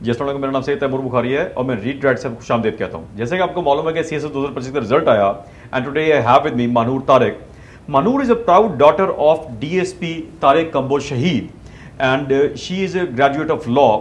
जी अस्सलाम वालेकुम, मेरा नाम सैयद तैमूर बुखारी है और मैं रीड राइट से खुशामदीद कहता हूँ। जैसे कि आपको मालूम है कि CSS 2025 का रिजल्ट आया and today I have with me Manur Tariq. Manur is a proud daughter of DSP Tariq Kamboj Shaheed and she is a graduate of law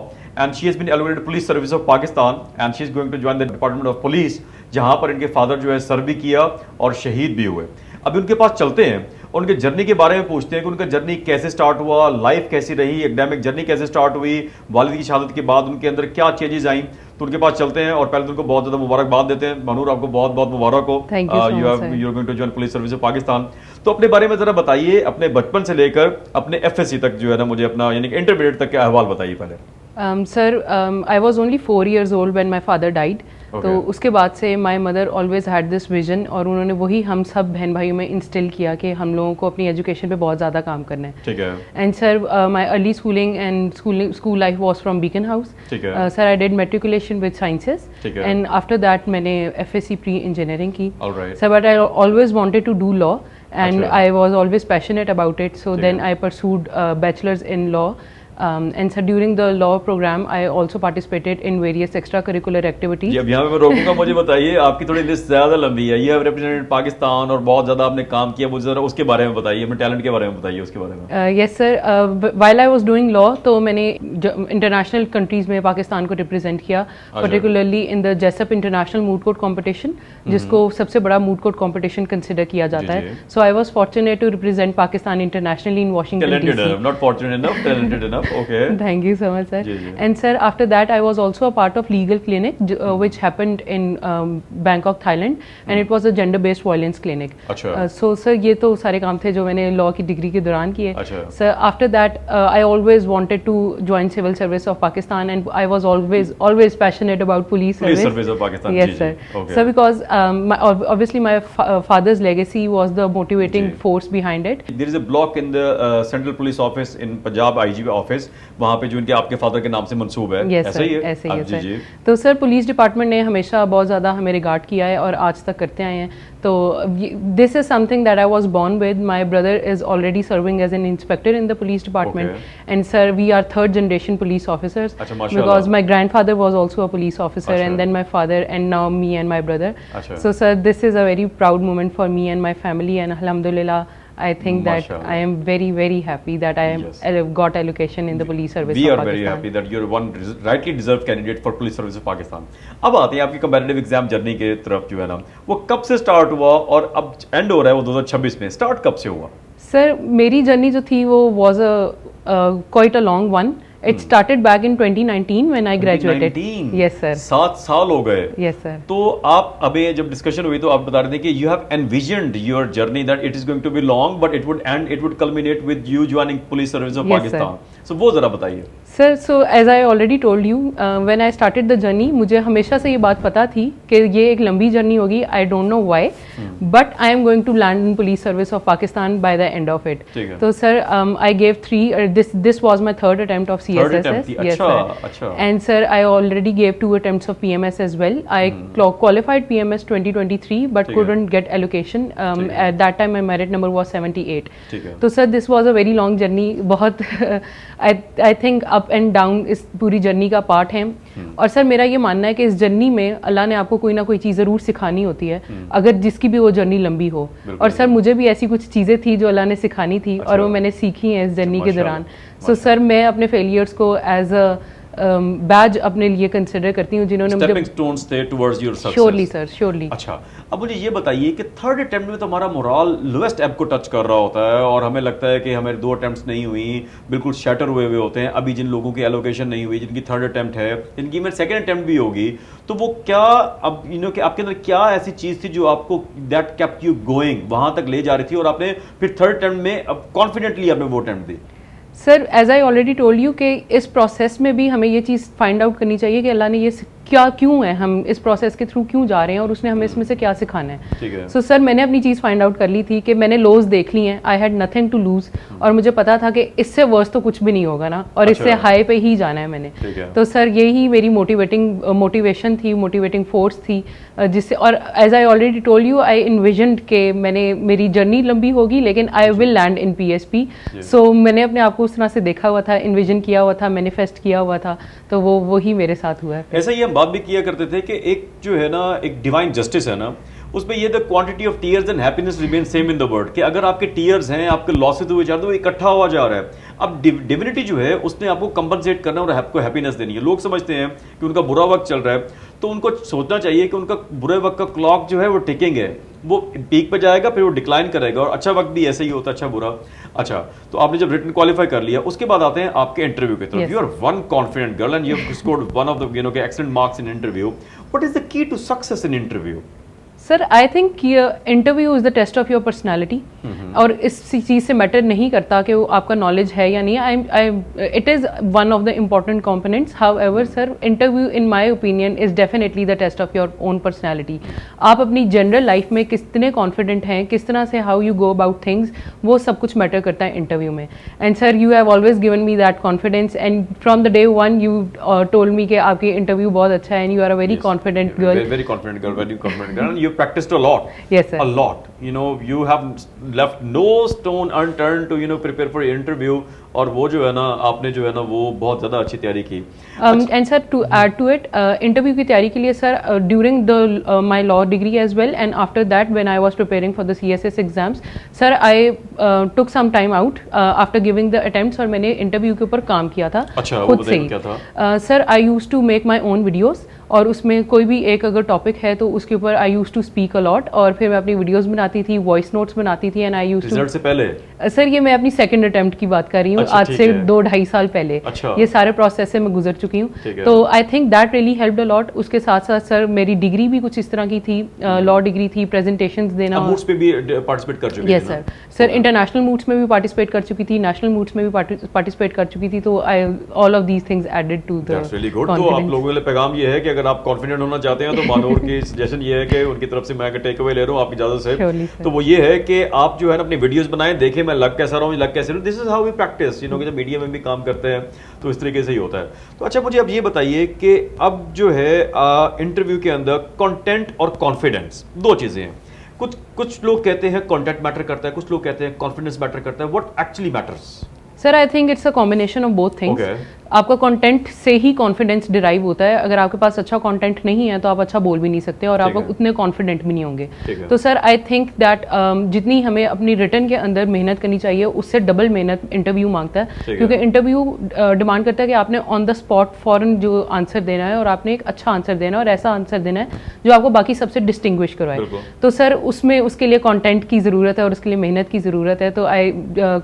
and she has been elevated to Police Service of Pakistan and she is going to join the Department of Police जहाँ पर इनके father जो है सर्व भी किया और शहीद भी हुए। अभी उनके पास चलते हैं और उनके जर्नी के बारे में पूछते हैं कि उनका जर्नी कैसे स्टार्ट हुआ, लाइफ कैसी रही, एकेडमिक जर्नी कैसे स्टार्ट हुई, वालिद की शहादत के बाद उनके अंदर क्या चेंजेस आई। तो उनके पास चलते हैं और पहले तो उनको बहुत ज़्यादा मुबारकबाद देते हैं। मनूर, आपको बहुत बहुत मुबारक हो, you are going to join police service of Pakistan. तो अपने बारे में ज़रा बताइए, अपने बचपन से लेकर अपने FSC तक जो है ना, मुझे अपना यानी कि इंटरमीडिएट तक का अहवाल बताइए पहले। Sir I was only 4 years old when my father died. तो उसके बाद से my mother always had this vision और उन्होंने वही हम सब बहन भाइयों में इंस्टिल किया कि हम लोगों को अपनी एजुकेशन पे बहुत ज़्यादा काम करना है। ठीक है। And sir my early schooling and school life was from Beaconhouse. Sir I did matriculation with sciences and after that मैंने FSC प्री इंजीनियरिंग की। Sir but I always wanted to do law and I was always passionate about it, so then I pursued bachelor's in law. And so during the law program I also participated in various extracurricular activities. अब यहाँ पे मैं रोकूंगा, मुझे बताइए, आपकी थोड़ी list ज़्यादा लंबी है, ये have represented पाकिस्तान और बहुत ज़्यादा आपने काम किया, मुझे ज़रा उसके बारे में बताइए, अपने टैलेंट के बारे में बताइए, उसके बारे में। Yes sir, while I was doing law तो मैंने इंटरनेशनल कंट्रीज में पाकिस्तान को रिप्रेजेंट किया, particularly in the Jessup International Moot Court Competition, जिसको सबसे बड़ा मूट कोर्ट कंपटीशन कंसिडर किया जाता है। So I was fortunate to represent Pakistan internationally in Washington DC. Not fortunate enough, talented enough. Okay. Thank you so much, sir. And sir, after that, I was also a part of legal clinic, which happened in Bangkok, Thailand, and it was a gender-based violence clinic. So, sir, ये तो सारे काम थे जो मैंने law की degree के दौरान किए। Sir, after that, I always wanted to join civil service of Pakistan, and I was always passionate about police service. Police service of Pakistan. Yes, sir. So, because obviously my father's legacy was the motivating force behind it. There is a block in the Central Police Office in Punjab IG office, वहाँ पे जो इनके आपके father के नाम से मंसूब है। Yes, ऐसा ही है? ऐसे ही है सर। तो सर पुलिस डिपार्टमेंट ने हमेशा बहुत ज़्यादा हमें रिगार्ड किया है और आज तक करते आए हैं। तो this is something that I was born with. My brother is already serving as an inspector in the police department and sir we are 3rd generation police officers because my grandfather was also a police officer and then my father and now me and my brother. So sir this is a very proud moment for me and my family and अल्हम्दुलिल्लाह I think that I am very very happy that I got allocation in the police service of Pakistan. We are very happy that you are one rightly deserved candidate for police service of Pakistan. अब आते हैं आपकी competitive exam journey के तरफ जो है ना, वो कब से स्टार्ट हुआ और अब एंड हो रहा है वो 2026 में, स्टार्ट कब से हुआ? सर मेरी जर्नी जो थी वो was a quite a long one. It started back in 2019 when I graduated. 2019? Yes sir. 7 साल हो गए। Yes sir. तो आप अभी जब डिस्कशन हुई तो आप बता रहे थे कि you have envisioned your journey that it is going to be long but it would culminate with you joining police service of Pakistan. So वो जरा बताइए। Sir so as I already told you when I started the journey, मुझे हमेशा से ये बात पता थी कि ये एक लंबी जर्नी होगी। I don't know why but I am going to land in police service of Pakistan by the end of it. तो sir I gave 3 this was my 3rd attempt of CSSS. Yes sir. And sir I already gave 2 attempts of PMS as well. I qualified PMS 2023 but couldn't get allocation. At that time my merit number was 78. तो sir this was a very long journey. बहुत I think up and down इस पूरी journey का part है। और sir मेरा ये मानना है कि इस जर्नी में अल्लाह ने आपको कोई ना कोई चीज़ ज़रूर सिखानी होती है, अगर जिसकी भी वो जर्नी लंबी हो। और सर मुझे भी ऐसी कुछ चीज़ें थी जो अल्लाह ने सिखानी थी और वो मैंने सीखी हैं इस जर्नी के दौरान। सो सर मैं अपने फेलियर्स को एज अ बैज अपने लिए कंसिडर करती हूँ जिन्होंने मुझे स्टोन्स थे towards your success. Surely sir, surely. अच्छा, अब मुझे ये बताइए कि 3rd अटेम्प्ट में तो हमारा मोरल लोएस्ट एब को टच कर रहा होता है और हमें लगता है कि हमारे 2 अटेम्प्ट्स नहीं हुई, बिल्कुल शैटर हुए होते हैं। अभी जिन लोगों की एलोकेशन नहीं हुई, जिनकी 3rd अटेम्प्ट है, जिनकी मेरे 2nd अटेम्प्ट भी होगी, तो वो क्या अब कि आपके अंदर क्या ऐसी चीज़ थी जो आपको दैट केप्ट यू गोइंग, वहाँ तक ले जा रही थी और आपने फिर 3rd अटेम्प्ट में अब कॉन्फिडेंटली आपने वो अटेम्प्ट दी? Sir as I already told you कि इस प्रोसेस में भी हमें ये चीज़ फाइंड आउट करनी चाहिए कि अल्लाह ने ये क्या क्यों है, हम इस प्रोसेस के थ्रू क्यों जा रहे हैं और उसने हमें इसमें से क्या सिखाना है। ठीक है। सो सर मैंने अपनी चीज़ फाइंड आउट कर ली थी कि मैंने लॉज देख ली हैं, I had nothing to lose, और मुझे पता था कि इससे वर्स तो कुछ भी नहीं होगा ना, और इससे हाई पे ही जाना है मैंने। तो सर यही मेरी मोटिवेशन थी, मोटिवेटिंग फोर्स थी, जिससे, और as I already told you, I envisioned के मेरी जर्नी लंबी होगी लेकिन I will land in PSP। So मैंने अपने आप को उस तरह से देखा हुआ था, इन्विजन किया हुआ था, मैनिफेस्ट किया हुआ था, तो वो ही मेरे साथ हुआ है। ऐसा ही हम बात भी किया करते थे कि एक जो है ना, एक डिवाइन जस्टिस है ना, उसमें ये the quantity of tears and happiness remain same in the world, कि अगर आपके टीयर्स हैं, आपके लॉसेस हुए जा रहे हैं, तो वो इकट्ठा हुआ जा रहा है। अब डिविनिटी जो है उसने आपको कंपनसेट करना और आपको हैप्पीनेस देनी है। लोग समझते हैं कि उनका बुरा वक्त चल रहा है, तो उनको सोचना चाहिए कि उनका बुरे वक्त का क्लॉक जो है वो टिकिंग है, वो पीक पे जाएगा, फिर वो डिक्लाइन करेगा, और अच्छा वक्त भी ऐसे ही होता है, अच्छा बुरा। अच्छा, तो आपने जब रिटन क्वालिफाई कर लिया, उसके बाद आते हैं आपके इंटरव्यू की तरफ। You are one confident girl and you have scored one of the excellent marks in interview. What is the key to success in interview? Sir I think interview is the test of your personality, और इस चीज़ से matter नहीं करता कि वो आपका knowledge है या नहीं। It is one of the important components. However sir, interview in my opinion is definitely the test of your own personality. आप अपनी जनरल लाइफ में कितने कॉन्फिडेंट हैं, किस तरह से how you go about things, वो सब कुछ मैटर करता है इंटरव्यू में। And sir you have always given me that confidence, and from the day one you told me कि आपकी इंटरव्यू बहुत अच्छा है, and you are a very confident girl. Very confident girl, very confident girl, and you practiced a lot. Yes, sir. A lot. You know, you have left no stone unturned to prepare for your interview. और वो जो है ना, आपने जो है ना वो बहुत ज़्यादा अच्छी तैयारी की। And sir to add to it, interview की तैयारी के लिए sir during the my law degree as well and after that when I was preparing for the CSS exams, sir I took some time out after giving the attempts, और मैंने interview के ऊपर काम किया था। अच्छा, खुद से ही। Sir I used to make my own videos, और उसमें कोई भी एक अगर टॉपिक है तो उसके ऊपर I used to speak a lot, और फिर मैं अपनी वीडियोस बनाती थी, वॉइस नोट्स बनाती थी, and I used to. Result से पहले? सर ये मैं अपनी सेकंड अटेम्प्ट की बात कर रही हूँ, आज से 2-2.5 साल पहले। अच्छा। ये सारे प्रोसेस से मैं गुजर चुकी हूँ, तो I think that really helped a lot. उसके साथ साथ सर मेरी डिग्री भी कुछ इस तरह की थी, लॉ डिग्री थी, प्रेजेंटेशंस देना। मूड्स पे भी पार्टिसिपेट कर चुकी थी? यस सर इंटरनेशनल मूड्स में भी पार्टिसिपेट कर चुकी थी, नेशनल मूड्स में भी पार्टिसिपेट कर चुकी थी, तो I all of these things added to the. That's really good. तो आप लोगों के लिए पैगाम ये है कि अगर आप कॉन्फिडेंट होना चाहते हैं तो मानूर की सजेशन ये है कि उनकी तरफ से मैं अगर टेक अवे ले रहा हूँ आपकी इजाजत से, तो वो ये है कि आप जो है ना अपनी वीडियोस बनाएं, देखें मैं लग कैसा रहा हूँ, लग कैसे रहा हूँ। This is how we practice, कि जब मीडिया में भी काम करते हैं तो इस तरीके से ही होता है। तो अच्छा, मुझे अब ये बताइए कि अब जो है इंटरव्यू के अंदर कंटेंट और कॉन्फिडेंस दो चीजें हैं। कुछ लोग कहते हैं कंटेंट मैटर करता है, कुछ लोग कहते हैं कॉन्फिडेंस मैटर करता है। What actually matters? Sir I think it's a combination of both things. आपका कंटेंट से ही कॉन्फिडेंस डिराइव होता है। अगर आपके पास अच्छा कंटेंट नहीं है तो आप अच्छा बोल भी नहीं सकते, और आप उतने कॉन्फिडेंट भी नहीं होंगे। तो सर आई थिंक दैट जितनी हमें अपनी रिटर्न के अंदर मेहनत करनी चाहिए, उससे डबल मेहनत इंटरव्यू मांगता है, क्योंकि इंटरव्यू डिमांड करता है कि आपने ऑन द स्पॉट फॉरन जो आंसर देना है, और आपने एक अच्छा आंसर देना है, और ऐसा आंसर देना है जो आपको बाकी सबसे डिस्टिंग्विश करवाए। तो सर उसमें उसके लिए कॉन्टेंट की ज़रूरत है और उसके लिए मेहनत की ज़रूरत है। तो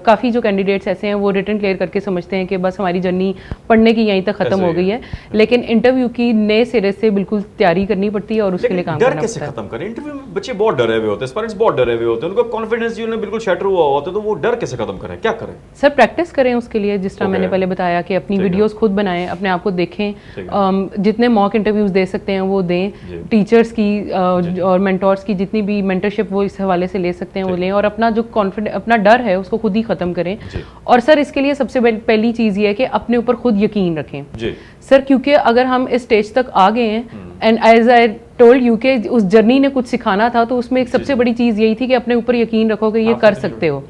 काफ़ी जो कैंडिडेट्स ऐसे हैं वो रिटर्न क्लियर करके समझते हैं कि बस हमारी जर्नी पढ़ने की यहीं तक खत्म हो गई है, लेकिन इंटरव्यू की नए सिरे से बिल्कुल तैयारी करनी पड़ती है और उसके लिए काम करना पड़ता है। डर कैसे खत्म करें? इंटरव्यू में बच्चे बहुत डरे हुए होते हैं, पेरेंट्स बहुत डरे हुए होते हैं, उनका कॉन्फिडेंस जो बिल्कुल शैटर हुआ होता है, तो वो डर कैसे खत्म करें, क्या करें? सर प्रैक्टिस करें उसके लिए, जिस तरह मैंने पहले बताया कि अपनी वीडियोस खुद बनाएं, अपने आप को देखें, जितने मॉक इंटरव्यूज दे सकते हैं वो दें, टीचर्स की और मेंटोर्स की जितनी भी मेंटरशिप वो इस हवाले से ले सकते हैं वो लें, और अपना जो कॉन्फिडेंस, अपना डर है उसको खुद ही खत्म करें। और सर इसके लिए सबसे पहली चीज़ ये है कि अपने ऊपर खुद यकीन रखें सर, क्योंकि अगर हम इस स्टेज तक आ गए हैं, and as I told you के उस जर्नी ने कुछ सिखाना था, तो उसमें एक सबसे बड़ी चीज़ यही थी कि अपने ऊपर यकीन रखो कि ये कर सकते हो।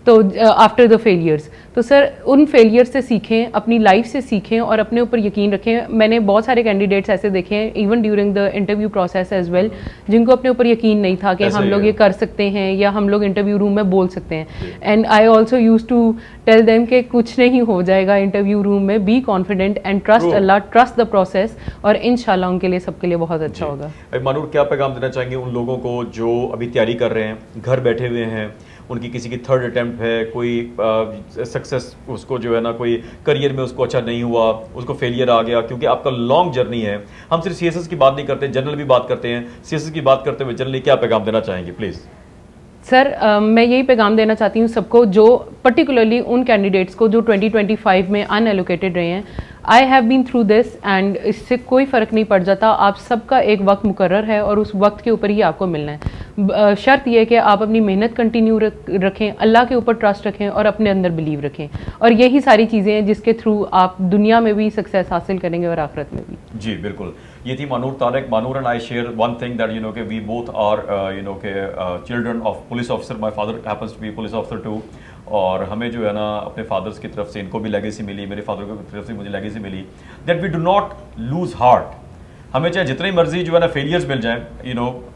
तो आफ्टर द फेलियर्स, तो सर उन फेलियर से सीखें, अपनी लाइफ से सीखें और अपने ऊपर यकीन रखें। मैंने बहुत सारे कैंडिडेट्स ऐसे देखे हैं even during the interview process as well, जिनको अपने ऊपर यकीन नहीं था कि हम लोग ये कर सकते हैं या हम लोग इंटरव्यू रूम में बोल सकते हैं। And I also use to tell them कि कुछ नहीं हो जाएगा इंटरव्यू रूम में, be confident and trust Allah, trust the process, और इंशाल्लाह उनके लिए सबके लिए बहुत अच्छा होगा। मानूर, क्या पैगाम देना चाहेंगे उन लोगों को जो अभी तैयारी कर रहे हैं, घर बैठे हुए हैं, उनकी किसी की थर्ड अटेम्प्ट है, कोई सक्सेस उसको जो है ना कोई करियर में उसको अच्छा नहीं हुआ, उसको फेलियर आ गया, क्योंकि आपका लॉन्ग जर्नी है। हम सिर्फ CSS की बात नहीं करते, जनरल भी बात करते हैं। CSS की बात करते हुए जनरली क्या पैगाम देना चाहेंगे प्लीज? सर मैं यही पैगाम देना चाहती हूँ सबको, जो पर्टिकुलरली उन कैंडिडेट्स को जो 2025 में अनएलोकेटेड रहे हैं। I have been through this and इससे कोई फ़र्क नहीं पड़ जाता। आप सबका एक वक्त मुकर्रर है और उस वक्त के ऊपर ही आपको मिलना है। शर्त यह है कि आप अपनी मेहनत कंटिन्यू रखें, अल्लाह के ऊपर ट्रस्ट रखें और अपने अंदर बिलीव रखें, और यही सारी चीज़ें हैं जिसके थ्रू आप दुनिया में भी सक्सेस हासिल करेंगे और आखिरत में भी। जी बिल्कुल, ये थी Manoor Tariq. Manoor and I share one thing that के we both are children of police officer. My father happens to be police officer too, और हमें जो है ना अपने फादर्स की तरफ से, इनको भी लेगेसी मिली, मेरे फादर की तरफ से मुझे लेगेसी मिली, that we do not lose heart. हमें चाहे जितनी मर्जी जो है ना फेलियर्स मिल जाए,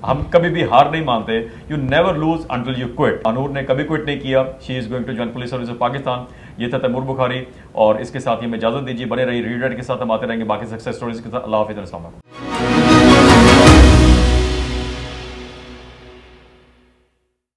हम कभी भी हार नहीं मानते। You never lose until you quit. Manoor ने कभी क्विट नहीं किया। She is going to join police service of Pakistan. ये था तैमूर बुखारी, और इसके साथ ही हमें इजाजत दीजिए। बने रहिए रीड राइट के साथ, हम आते रहेंगे बाकी सक्सेस स्टोरीज के साथ। अल्लाह हाफिज़।